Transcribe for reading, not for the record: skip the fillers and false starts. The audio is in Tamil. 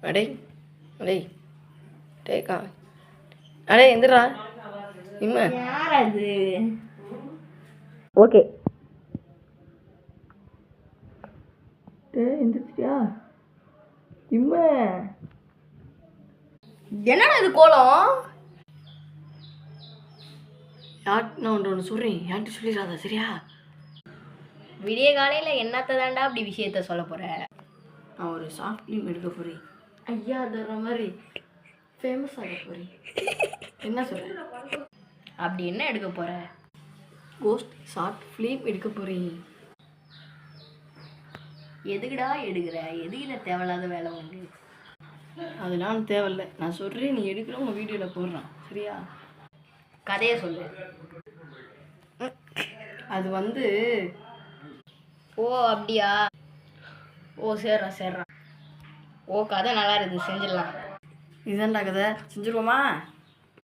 அடே அடே டேக்கா அடே எந்திரா இம்மா யார் அது? ஓகே எந்திரிச்சியா இம்மா என்னடா இது கோலம்? நான் ஒன்று சொல்கிறேன் யார்கிட்ட சொல்லிடாத சரியா? விடிய காலையில் என்னத்த தாண்டா அப்படி விஷயத்த சொல்ல போற? நான் ஒரு ஷார்ட் ஃபிலிம் எடுக்க போகிறேன். ஐயா தர்ற மாதிரி ஃபேமஸ் ஆக போகிறேன். என்ன சொல்கிறேன்? அப்படி என்ன எடுக்க போற? கோஸ்ட் ஷார்ட் ஃபிலிம் எடுக்க போகிறேன். எதுக்குடா எடுக்கிற? எதுக்கு தேவையில்லாத வேலை உண்டு? அதெல்லாம் தேவையில்லை. நான் சொல்கிறேன், நீ எடுக்கிற உங்கள் வீடியோவில் போடுறான் சரியா? கதையை சொல்லு. அது வந்து ஓ அப்படியா? ஓ சேர்றா சேர்றா. ஓ கதை நல்லா இருக்குது, செஞ்சிடலாம். இதுதான்டா கதை, செஞ்சுருவோமா?